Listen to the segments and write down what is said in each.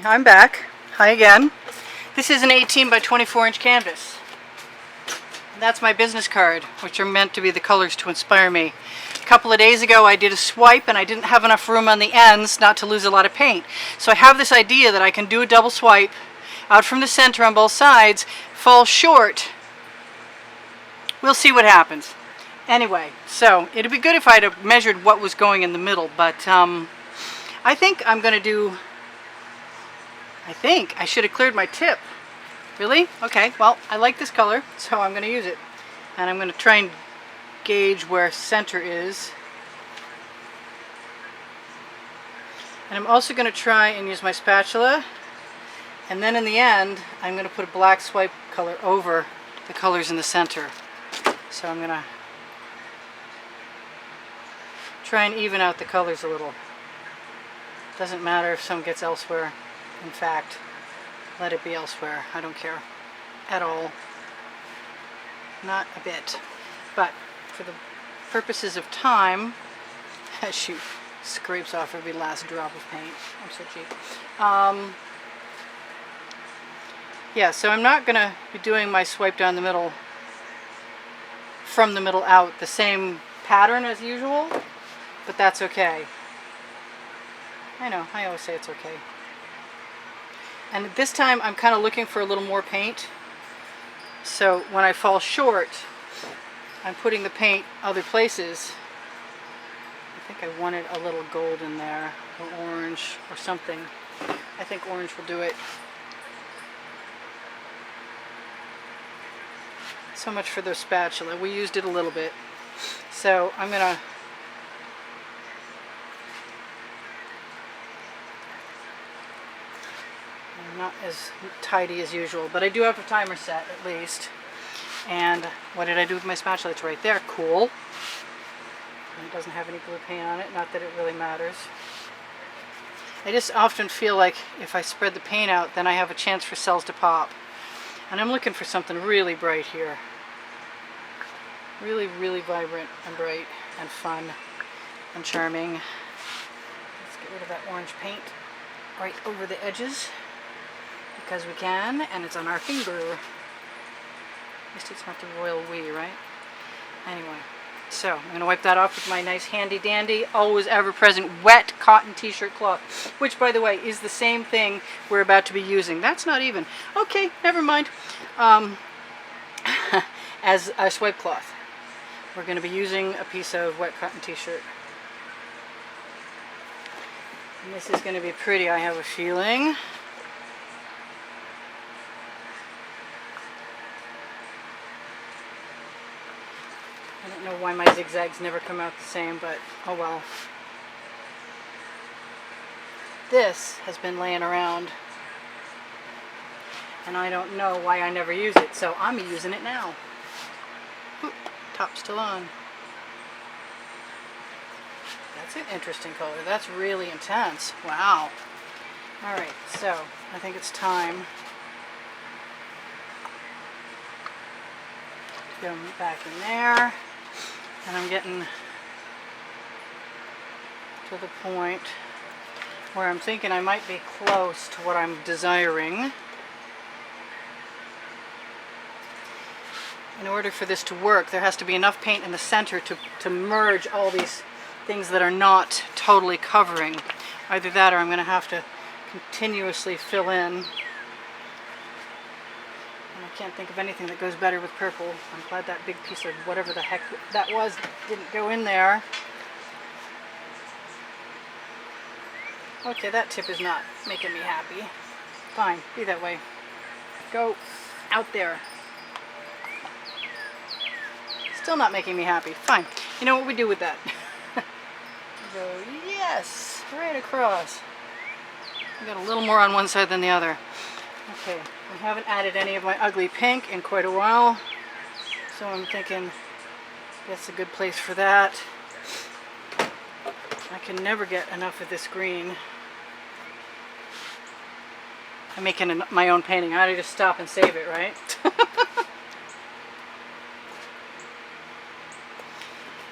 I'm back. Hi again. This is an 18 by 24 inch canvas. And that's my business card, which are meant to be the colors to inspire me. A couple of days ago I did a swipe and I didn't have enough room on the ends not to lose a lot of paint. So I have this idea that I can do a double swipe out from the center on both sides, fall short. We'll see what happens. Anyway, so it'd be good if I'd have measured what was going in the middle, but I think I'm going to do... I think I should have cleared my tip. Really? Okay, well, I like this color, so I'm going to use it. And I'm going to try and gauge where center is. And I'm also going to try and use my spatula. And then in the end, I'm going to put a black swipe color over the colors in the center. So I'm going to try and even out the colors a little. Doesn't matter if some gets elsewhere. In fact, let it be elsewhere. I don't care at all. Not a bit. But for the purposes of time, as she scrapes off every last drop of paint. I'm so cheap. Yeah, so I'm not going to be doing my swipe down the middle from the middle out the same pattern as usual, but that's okay. I know, I always say it's okay. And this time I'm kind of looking for a little more paint. So when I fall short, I'm putting the paint other places. I think I wanted a little gold in there, or orange, or something. I think orange will do it. So much for the spatula. We used it a little bit. So I'm going to... not as tidy as usual, but I do have a timer set at least. And what did I do with my spatula? It's right there. Cool. And it doesn't have any glue paint on it, not that it really matters. I just often feel like if I spread the paint out, then I have a chance for cells to pop. And I'm looking for something really bright here. Really, really vibrant and bright and fun and charming. Let's get rid of that orange paint right over the edges. Because we can, and it's on our finger. At least it's not the royal we, right? Anyway, so I'm going to wipe that off with my nice handy dandy, always ever present wet cotton t-shirt cloth, which by the way is the same thing we're about to be using. That's not even. Okay, never mind. As a swipe cloth. We're going to be using a piece of wet cotton t-shirt. And this is going to be pretty, I have a feeling. I don't know why my zigzags never come out the same, but oh well. This has been laying around, and I don't know why I never use it, so I'm using it now. Ooh, top still on. That's an interesting color. That's really intense. Wow. Alright, so I think it's time to go back in there. And I'm getting to the point where I'm thinking I might be close to what I'm desiring. In order for this to work, there has to be enough paint in the center to merge all these things that are not totally covering. Either that or I'm going to have to continuously fill in. I can't think of anything that goes better with purple. I'm glad that big piece of whatever the heck that was didn't go in there. Okay, that tip is not making me happy. Fine, be that way. Go out there. Still not making me happy. Fine. You know what we do with that? Go, yes, right across. I got a little more on one side than the other. Okay, I haven't added any of my ugly pink in quite a while, so I'm thinking that's a good place for that. I can never get enough of this green. I'm making my own painting. I ought to just stop and save it, right?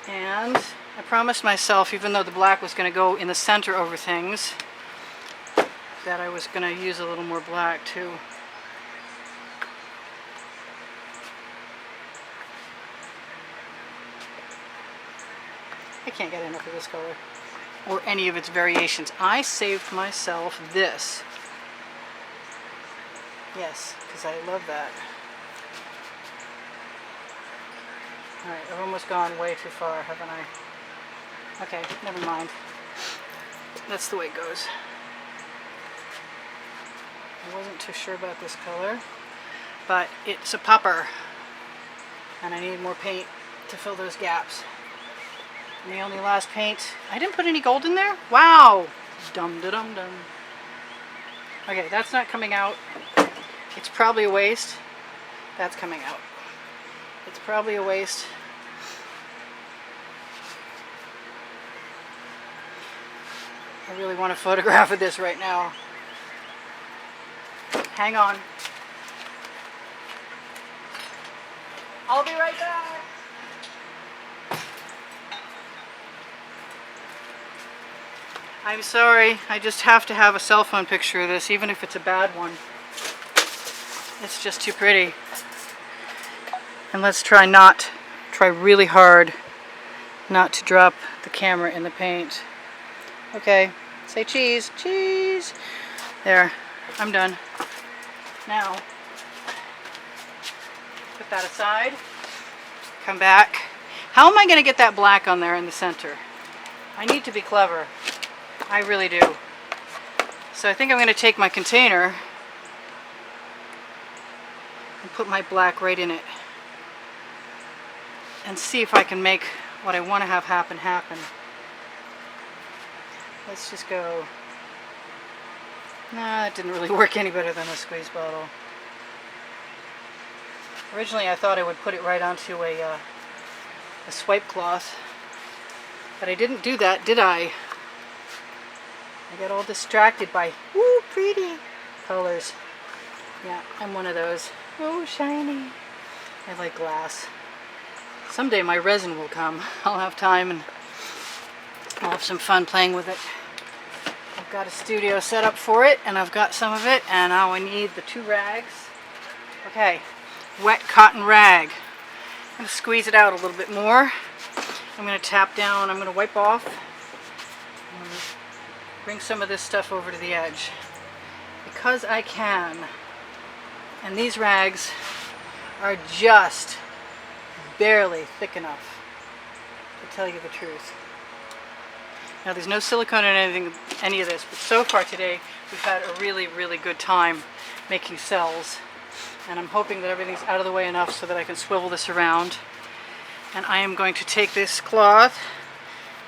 And I promised myself, even though the black was going to go in the center over things, that I was going to use a little more black too. I can't get enough of this color or any of its variations. I saved myself this. Yes, because I love that. Alright, I've almost gone way too far, haven't I? Okay, never mind. That's the way it goes. I wasn't too sure about this color, but it's a popper. And I need more paint to fill those gaps. And the only last paint, I didn't put any gold in there? Wow! Dum-da-dum-dum. Okay, that's not coming out. It's probably a waste. That's coming out. It's probably a waste. I really want a photograph of this right now. Hang on. I'll be right back. I'm sorry, I just have to have a cell phone picture of this, even if it's a bad one. It's just too pretty. And let's try really hard not to drop the camera in the paint. Okay, say cheese, cheese. There, I'm done. Now, put that aside, come back. How am I going to get that black on there in the center? I need to be clever. I really do. So I think I'm going to take my container and put my black right in it and see if I can make what I want to have happen. Let's just go. Nah, that didn't really work any better than a squeeze bottle. Originally I thought I would put it right onto a swipe cloth, but I didn't do that, did I? I got all distracted by, woo, pretty colors. Yeah, I'm one of those. Oh, shiny. I like glass. Someday my resin will come. I'll have time and I'll have some fun playing with it. I've got a studio set up for it, and I've got some of it, and now I need the 2 rags. Okay, wet cotton rag. I'm going to squeeze it out a little bit more. I'm going to tap down, I'm going to wipe off. Bring some of this stuff over to the edge because I can. And these rags are just barely thick enough to tell you the truth. Now there's no silicone in any of this, but so far today we've had a really, really good time making cells. And I'm hoping that everything's out of the way enough so that I can swivel this around. And I am going to take this cloth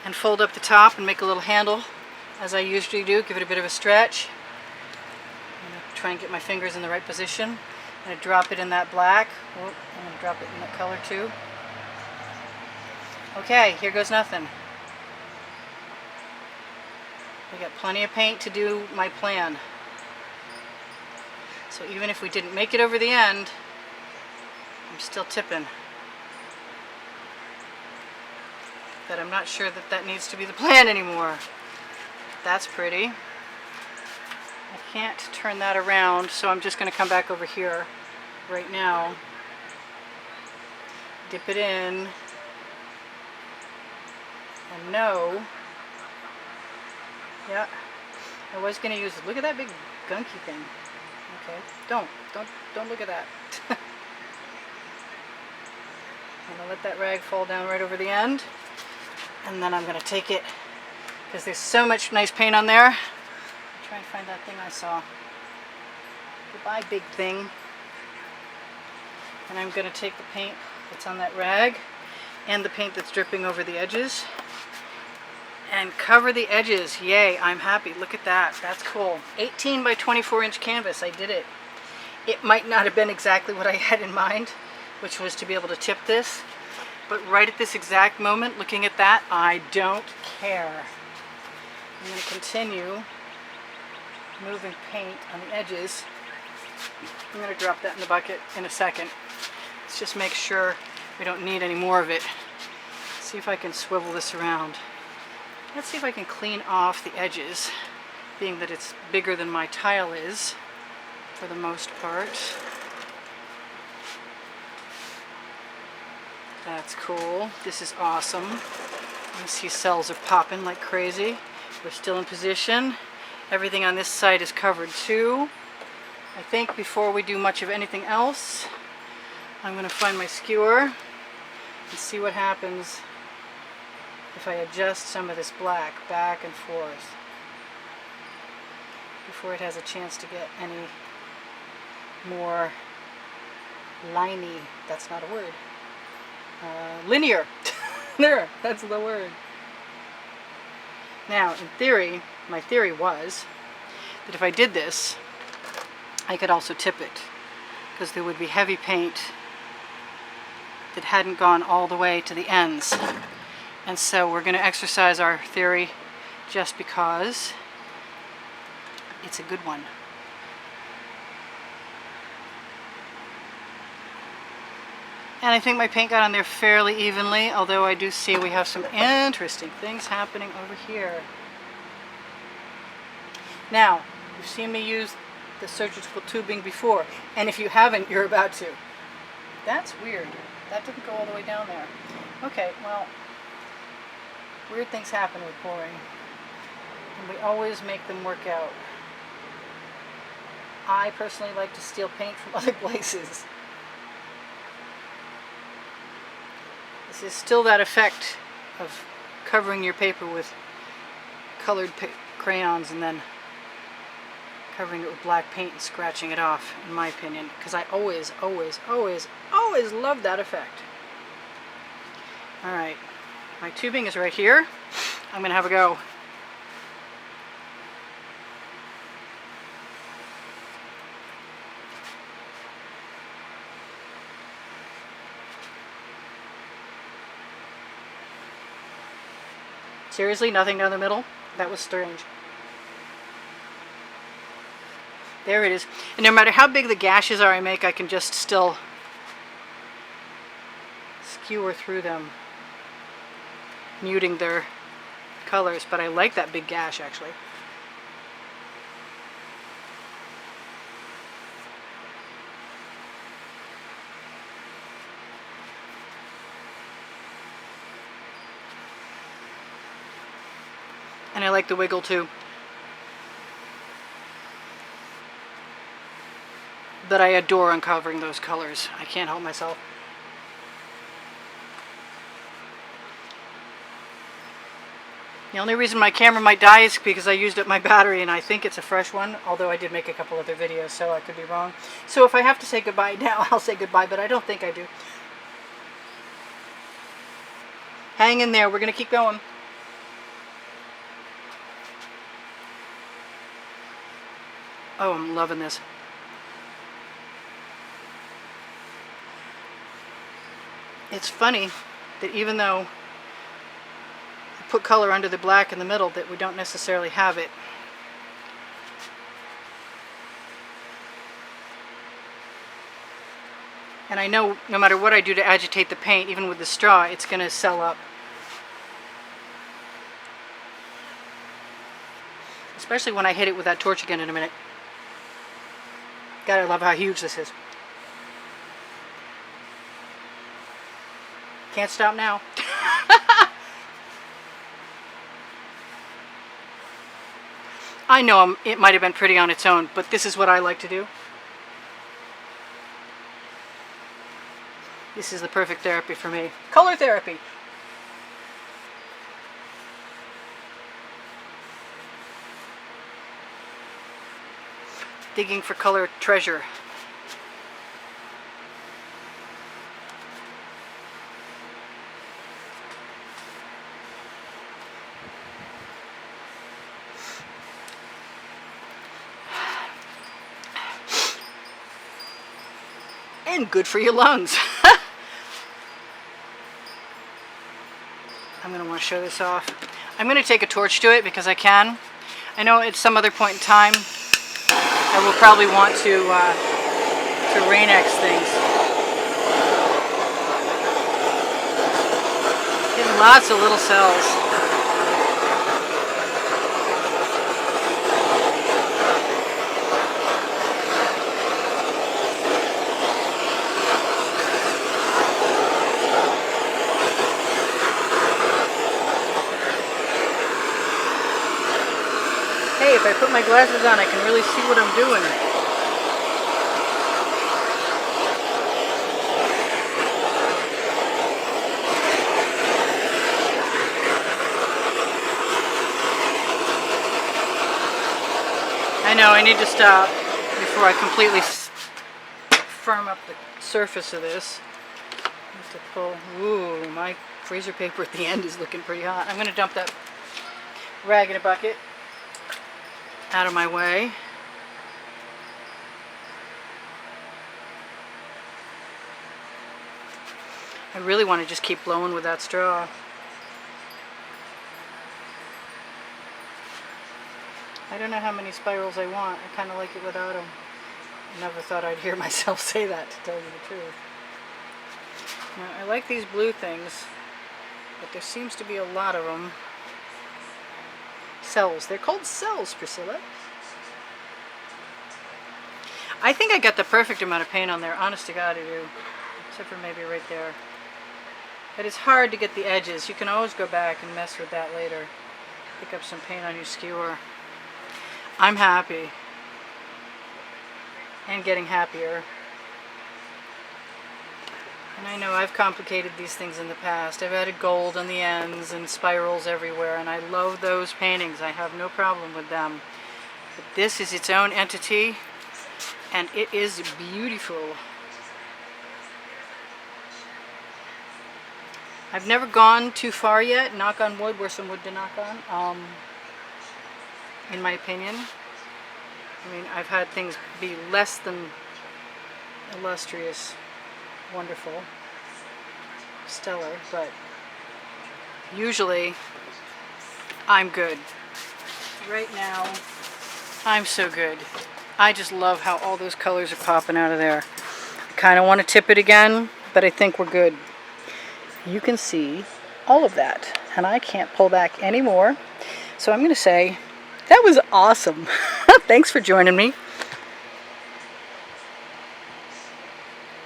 and fold up the top and make a little handle, as I usually do, give it a bit of a stretch. I'm going to try and get my fingers in the right position. I'm going to drop it in that black. Oh, I'm going to drop it in that color too. Okay, here goes nothing. We got plenty of paint to do my plan. So even if we didn't make it over the end, I'm still tipping. But I'm not sure that that needs to be the plan anymore. That's pretty. I can't turn that around, so I'm just going to come back over here right now. Dip it in. And no. Yeah. I was going to use it. Look at that big gunky thing. Okay. Don't look at that. I'm going to let that rag fall down right over the end. And then I'm going to take it, because there's so much nice paint on there. I'll try and find that thing I saw. Goodbye, big thing. And I'm going to take the paint that's on that rag and the paint that's dripping over the edges and cover the edges. Yay, I'm happy. Look at that. That's cool. 18 by 24 inch canvas. I did it. It might not have been exactly what I had in mind, which was to be able to tip this. But right at this exact moment, looking at that, I don't care. I'm going to continue moving paint on the edges. I'm going to drop that in the bucket in a second. Let's just make sure we don't need any more of it. See if I can swivel this around. Let's see if I can clean off the edges, being that it's bigger than my tile is, for the most part. That's cool. This is awesome. You see cells are popping like crazy. We're still in position. Everything on this side is covered too. I think before we do much of anything else, I'm going to find my skewer and see what happens if I adjust some of this black back and forth before it has a chance to get any more liney. That's not a word. Linear. There, that's the word. Now, in theory, my theory was that if I did this, I could also tip it, because there would be heavy paint that hadn't gone all the way to the ends. And so we're going to exercise our theory just because it's a good one. And I think my paint got on there fairly evenly, although I do see we have some interesting things happening over here. Now, you've seen me use the surgical tubing before, and if you haven't, you're about to. That's weird. That didn't go all the way down there. Okay, well, weird things happen with pouring, and we always make them work out. I personally like to steal paint from other places. This is still that effect of covering your paper with colored crayons and then covering it with black paint and scratching it off, in my opinion, because I always love that effect. Alright, my tubing is right here. I'm going to have a go. Seriously, nothing down the middle? That was strange. There it is. And no matter how big the gashes are I make, I can just still skewer through them, muting their colors. But I like that big gash, actually. And I like the wiggle too. But I adore uncovering those colors. I can't help myself. The only reason my camera might die is because I used up my battery, and I think it's a fresh one, although I did make a couple other videos, so I could be wrong. So if I have to say goodbye now, I'll say goodbye, but I don't think I do. Hang in there, we're going to keep going. Oh, I'm loving this. It's funny that even though I put color under the black in the middle, that we don't necessarily have it. And I know no matter what I do to agitate the paint, even with the straw, it's going to sell up. Especially when I hit it with that torch again in a minute. God, I love how huge this is. Can't stop now. I know it might have been pretty on its own, but this is what I like to do. This is the perfect therapy for me. Color therapy. Digging for color treasure. And good for your lungs. I'm going to want to show this off. I'm going to take a torch to it because I can. I know at some other point in time I will probably want to Rain-X things. Getting lots of little cells. if I put my glasses on, I can really see what I'm doing. I know, I need to stop before I completely firm up the surface of this. I have to pull. Ooh, my freezer paper at the end is looking pretty hot. I'm going to dump that rag in a bucket out of my way. I really want to just keep blowing with that straw. I don't know how many spirals I want. I kind of like it without them. I never thought I'd hear myself say that, to tell you the truth. Now, I like these blue things, but there seems to be a lot of them. Cells. They're called cells, Priscilla. I think I got the perfect amount of paint on there. Honest to God, I do. Except for maybe right there. But it's hard to get the edges. You can always go back and mess with that later. Pick up some paint on your skewer. I'm happy. And getting happier. And I know I've complicated these things in the past. I've added gold on the ends and spirals everywhere, and I love those paintings. I have no problem with them. But this is its own entity, and it is beautiful. I've never gone too far yet, knock on wood, where's some wood to knock on, in my opinion. I mean, I've had things be less than illustrious, wonderful, stellar, but usually I'm good. Right now, I'm so good. I just love how all those colors are popping out of there. I kind of want to tip it again, but I think we're good. You can see all of that, and I can't pull back anymore. So I'm going to say, that was awesome. Thanks for joining me.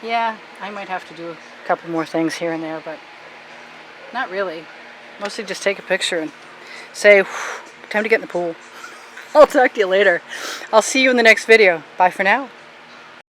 Yeah, I might have to do a couple more things here and there, but not really. Mostly just take a picture and say, time to get in the pool. I'll talk to you later. I'll see you in the next video. Bye for now.